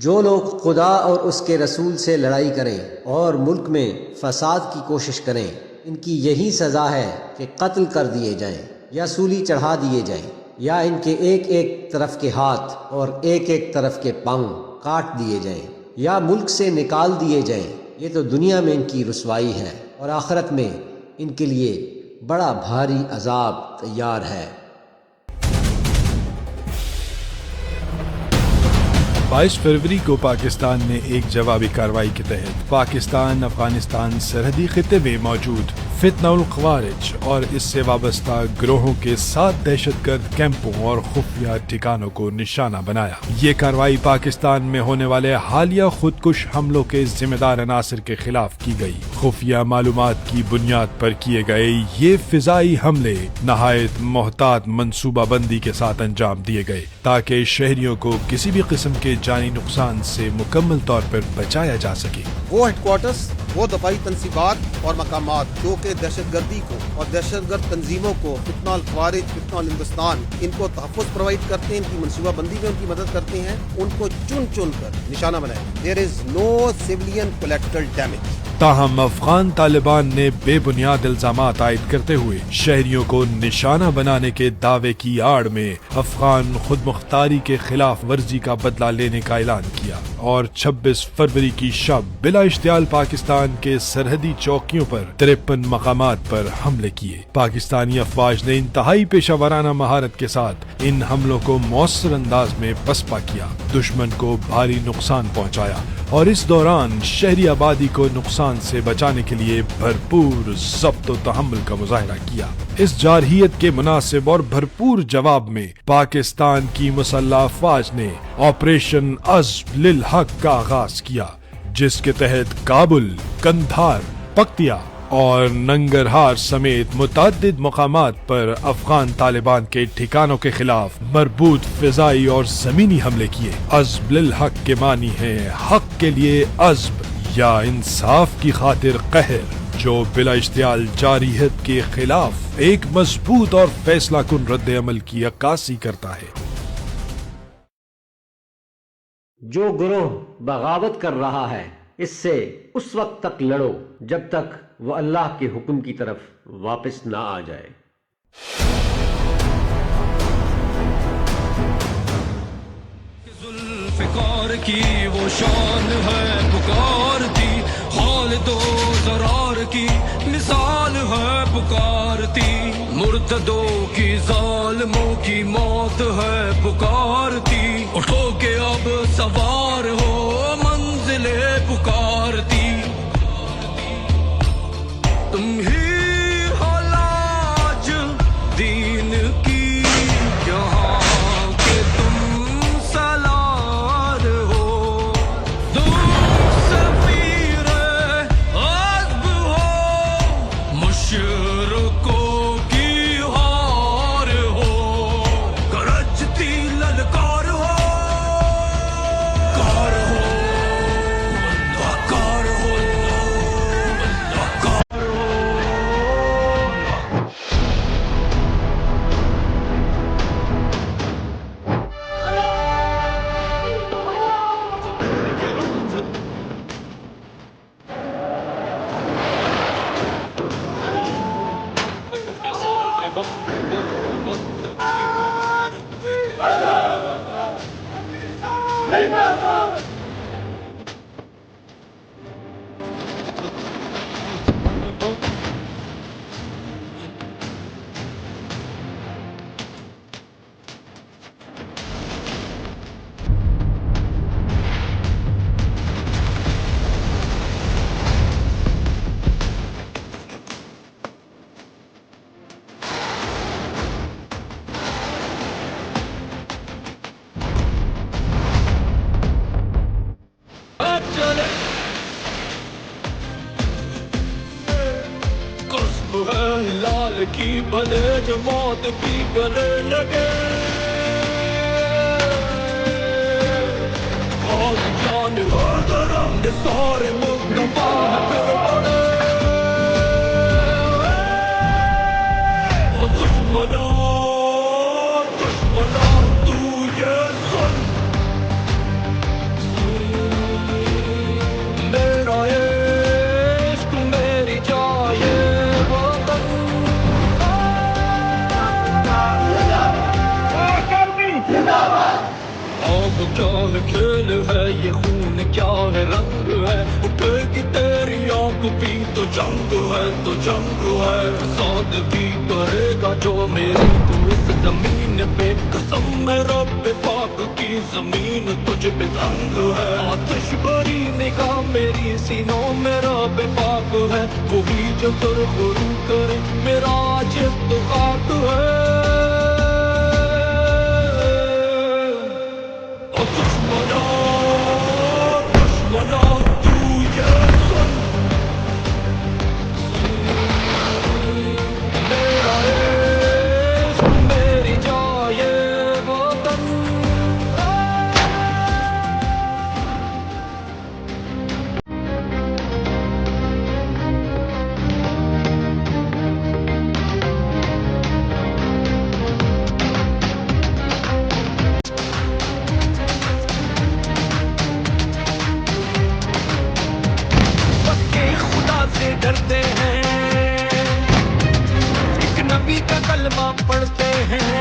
जो लोग खुदा और उसके रसूल से लड़ाई करें और मुल्क में फसाद की कोशिश करें, इनकी यही सज़ा है कि कत्ल कर दिए जाएं या सूली चढ़ा दिए जाएं या इनके एक एक तरफ के हाथ और एक एक तरफ के पाँव काट दिए जाएं या मुल्क से निकाल दिए जाएं। ये तो दुनिया में इनकी रुसवाई है और आखिरत में इनके लिए बड़ा भारी अजाब तैयार है। 22 फरवरी को पाकिस्तान ने एक जवाबी कार्रवाई के तहत पाकिस्तान अफगानिस्तान सरहदी खिते में मौजूद फितनाउल ख्वारिज और इससे वाबस्ता गिरोहों के 7 दहशतगर्द कैंपों और खुफिया ठिकानों को निशाना बनाया। ये कार्रवाई पाकिस्तान में होने वाले हालिया खुदकुश हमलों के जिम्मेदार अनासर के खिलाफ की गई। खुफिया मालूमात की बुनियाद पर किए गए ये फिजाई हमले नहायत मोहतात मंसूबाबंदी के साथ अंजाम दिए गए ताकि शहरियों को किसी भी किस्म के जानी नुकसान से मुकम्मल तौर पर बचाया जा सके। वो हेडक्वार्टर्स, वो दफाई तंसीबात और मकामात जो के दहशतगर्दी को और दहशतगर्द तंजीमों को फितनाउल ख्वारिज, फितनाउल हिंदुस्तान इनको तहफ़्फ़ुज़ प्रोवाइड करते हैं, इनकी मनसूबाबंदी में उनकी मदद करते हैं, उनको चुन चुन कर निशाना बनाए। There is no civilian collateral damage. ताहम अफगान तालिबान ने बेबुनियाद इल्जामात आयद करते हुए शहरियों को निशाना बनाने के दावे की आड़ में अफगान खुद मुख्तारी के खिलाफ वर्जी का बदला लेने का ऐलान किया और 26 फरवरी की शब बिला इश्तियाल पाकिस्तान के सरहदी चौकियों पर 53 मकामात पर हमले किए। पाकिस्तानी अफवाज ने इंतहाई पेशावराना महारत के साथ इन हमलों को मौसर अंदाज में पसपा किया, दुश्मन को भारी नुकसान पहुँचाया और इस दौरान शहरी आबादी को नुकसान से बचाने के लिए भरपूर ज़ब्त व तहम्मुल का मुजाहरा किया। इस जारहियत के मुनासिब और भरपूर जवाब में पाकिस्तान की मुसल्लह अफवाज ने ऑपरेशन अज़्म लिल हक का आगाज किया, जिसके तहत काबुल, कंधार, पक्तिया और नंगरहार समेत मुतअद्दिद मकामात पर अफगान तालिबान के ठिकानों के खिलाफ मरबूत फिजाई और जमीनी हमले किए। अज़्म लिल हक के मानी है हक के लिए अज़्म या इंसाफ की खातिर कहर, जो बिला इश्तियाल जारहियत के खिलाफ एक मजबूत और फैसला कुन रद्द अमल की अक्कासी करता है। जो गुरोह बगावत कर रहा है, इससे उस वक्त तक लड़ो जब तक वह अल्लाह के हुक्म की तरफ वापस ना आ जाए। जुल्फ़िकार की वो शान है पुकारती, हाल दो ज़रार की मिसाल है पुकारती, मुर्तदों की ज़ालिमों की मौत है पुकारती, उठो के अब सवार हो मंजिले पुकारती, तुम ही हो लाज दीन की यहाँ के तुम सलार हो, तुम सफीर अज़्म हो मुशरिकों की हार हो, गरजती ललकार हो, कार हो, कार हो, कार हो। कसम है लाल की भले जो मौत की गले लगे, और जान हरदरम ने सारे मुस्तफा पे पड़े, ओ दुश्मना दुश्मना तू ये सुन ये खून क्या है रंग है, उठेगी तेरी आंख भी तो जंग है, तो जंग है। फसाद भी करेगा जो मेरी तू इस जमीन पे, कसम है रब पाक की जमीन तुझ पे तंग है। आतिश भरी निगाह मेरी सीनों में रब पाक है, वही जो सुरखरू करे मेरा आज इत्तेफाक है। दुश्मना दुश्मना तू ये सुन, मेरा इश्क मेरी जाए वतन। पक्के खुदा से डरते हैं, एक नबी का कलमा पढ़ते हैं,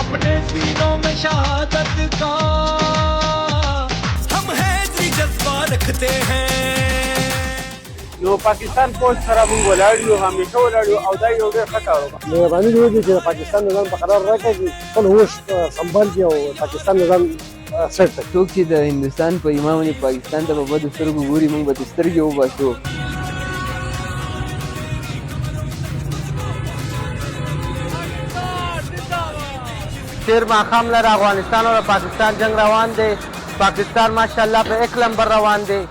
अपने सीनों में शहादत का हम हैदरी जज्बा रखते हैं। نو پاکستان پوسټ سره موږ ولاړ یو، همیشه ولاړ یو او دا یو ډېر ښه کار وکړ. مهرباني دې وکړي چې د پاکستان نظام په قرار راکړي، خپل هوش سنبال کړي او پاکستان نظام سیټ کړي. څوک چې د هندوستان په ایمان باندې پاکستان ته په بدو سترګو ګوري، موږ به د سترګې وباسو. تېر ماښام لره افغانستان او پاکستان جنگ روان دی. پاکستان ماشاءالله په 1 نمبر روان دی.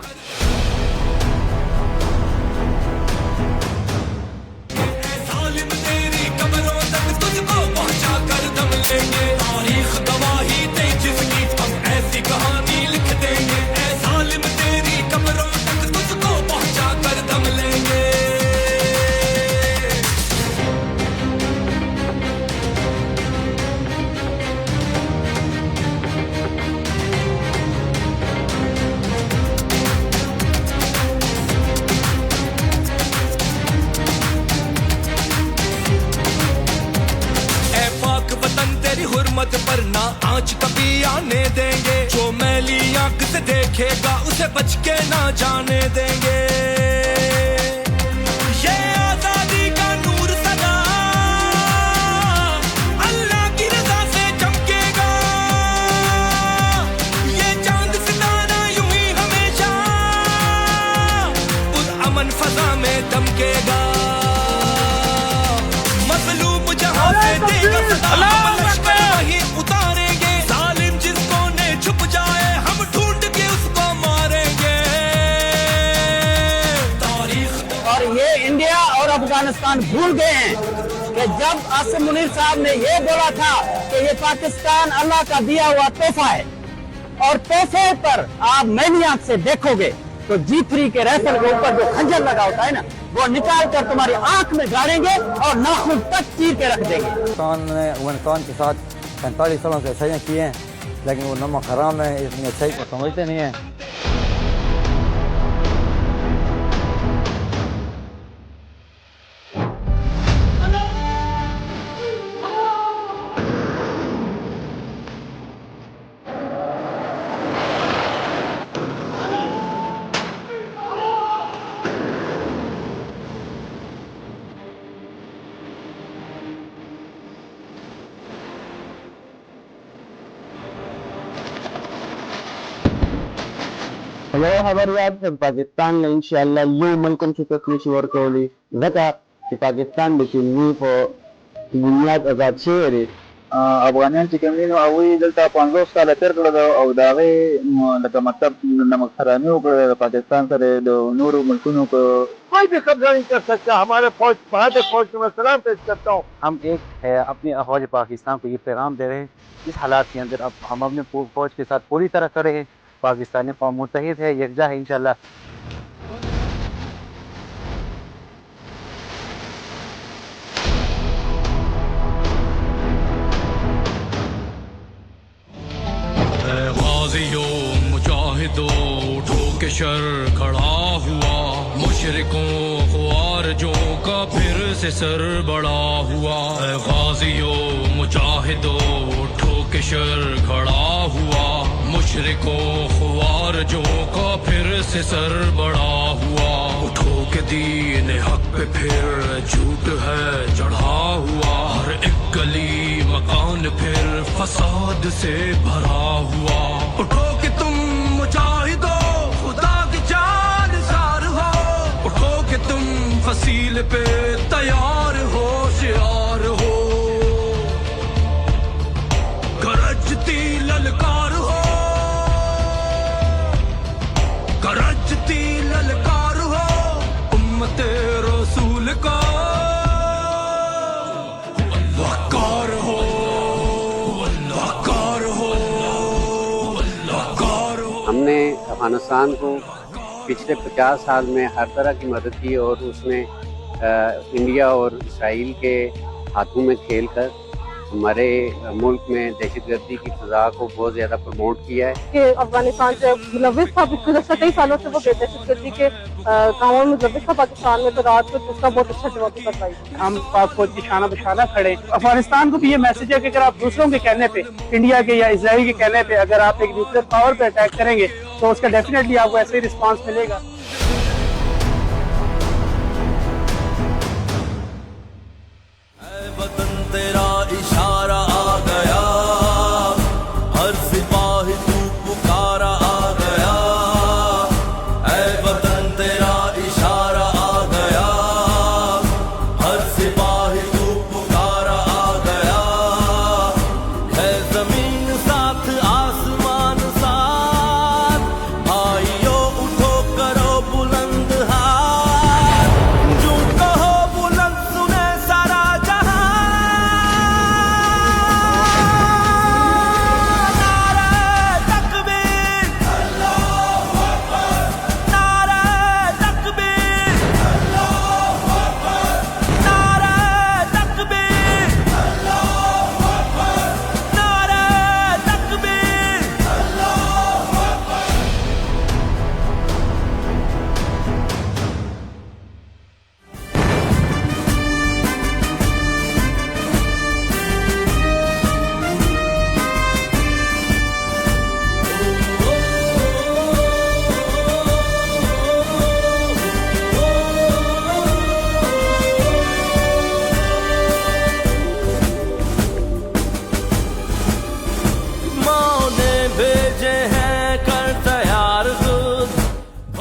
हुर्मत पर ना आंच कभी आने देंगे, जो मैली आंख से देखेगा उसे बच के ना जाने देंगे। ये आजादी का नूर सदा अल्लाह की रजा से चमकेगा, ये चांद सितारा यूं ही हमेशा उस अमन फजा में दमकेगा। मजलूम जहां से देगा सदा वही उतारेंगे, जालिम जिस कोने छुप जाए हम ढूंढ के उसको मारेंगे। तारीख और ये इंडिया और अफगानिस्तान भूल गए हैं कि जब आसिम मुनीर साहब ने ये बोला था कि ये पाकिस्तान अल्लाह का दिया हुआ तोहफा है, और तोहफे पर आप मैनी आंख से देखोगे तो G3 के राइफल के ऊपर जो खंजर लगा होता है ना, वो निकाल कर तुम्हारी आंख में गाड़ेंगे और नाखून तक चीर के रख देंगे। अफगानिस्तान के साथ 45 सालों से अच्छाइयाँ की हैं, लेकिन वो नमक हराम है, इतनी अच्छाई को समझते नहीं हैं। یو خبر یاد کړه، پاکستان له انشاءالله یو ملک هم شکست نشي ورکولی، ځکه چې پاکستان د چیني په بنیاد آزاد شوی دی. افغانان چې کوم دي نو هغوی دلته 50 کاله تېر کړل او د هغې لکه مطلب نمک حرامي وکړه د پاکستان سره د نورو ملکونو په کوئی بھی قبضہ نہیں کر سکتا. ہمارے فوج بہادر فوج کو میں سلام پیش کرتا ہوں. हम एक अपनी फौज पाकिस्तान को ये पैगाम दे रहे हैं, इस हालात के अंदर अब हम अपने फौज के साथ पूरी तरह खड़े हैं. पाकिस्तानी कौम मुत्तहिद है, यकजा है इंशाल्लाह. गाज़ियों मुजाहिदों उठो के शर खड़ा हुआ, मुशरिकों ख्वारिजों का फिर से सर बड़ा हुआ। गाज़ियों मुजाहिदों उठो के हशर खड़ा हुआ, मुशरिको खुआर जो का फिर से सर बड़ा हुआ। उठो के दीन हक पे फिर झूठ है चढ़ा हुआ, हर एक गली मकान फिर फसाद से भरा हुआ। उठो कि तुम मुजाहिदो खुदा की जान सार हो, उठो कि तुम फसील पे तैयार हो शियार हो। गरजती ललकार हो, गरजती ललकार हो उम्मते रसूल का वकार हो, वकार हो, वकार हो। हमने अफगानिस्तान को पिछले 50 साल में हर तरह की मदद की और उसमें इंडिया और इसराइल के हाथों में खेलकर हमारे मुल्क में दहशतगर्दी की सजा को बहुत ज़्यादा प्रमोट किया है कि अफगानिस्तान जो मुलविस था गुज़श्ता कई सालों से वो दहशतगर्दी के कामों में मुलविस था पाकिस्तान में, तो रात को उसका बहुत अच्छा जवाब कर पाई। हम पाक फौज की शाना बशाना खड़े। अफगानिस्तान को भी ये मैसेज है कि अगर आप दूसरों के कहने पे, इंडिया के या इसराइल के कहने पे अगर आप एक न्यूक्लियर पावर पे अटैक करेंगे तो उसका डेफिनेटली आपको ऐसे ही रिस्पॉन्स मिलेगा। तेरा इशारा आ गया, हर सिपाही तू पुकारा आ गया। ऐ वतन तेरा इशारा आ गया, हर सिपाही तू पुकारा आ गया। है जमीन साथ आसमान साथ, भाइयों उठो करो बुलंद हाथ, जो कहो बुलंद सुने सारा जहां।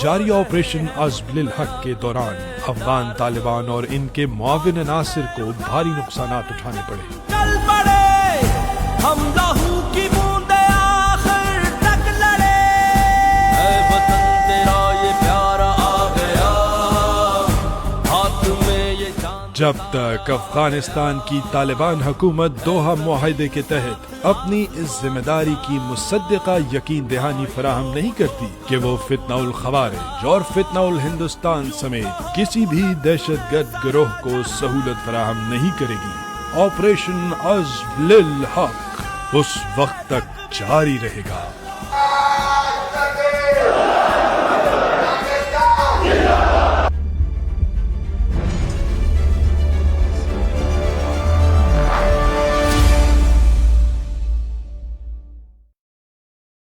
जारी ऑपरेशन अज़्म हक के दौरान अफगान तालिबान और इनके मुआविन अनासिर को भारी नुकसानात उठाने पड़े। चल पड़े हम लहू की बूंदे आखिर तक लड़े। ऐ वतन तेरा ये प्यारा आ गया, हाथ में ये जान। जब तक अफगानिस्तान की तालिबान हुकूमत दोहा मुआहदे के तहत अपनी इस जिम्मेदारी की मुसद्दिका यकीन दहानी फराहम नहीं करती कि वो फितनाउल खवारिज और फितनाउल हिंदुस्तान समेत किसी भी दहशतगर्द गिरोह को सहूलत फराहम नहीं करेगी, ऑपरेशन अज़्म हक उस वक्त तक जारी रहेगा।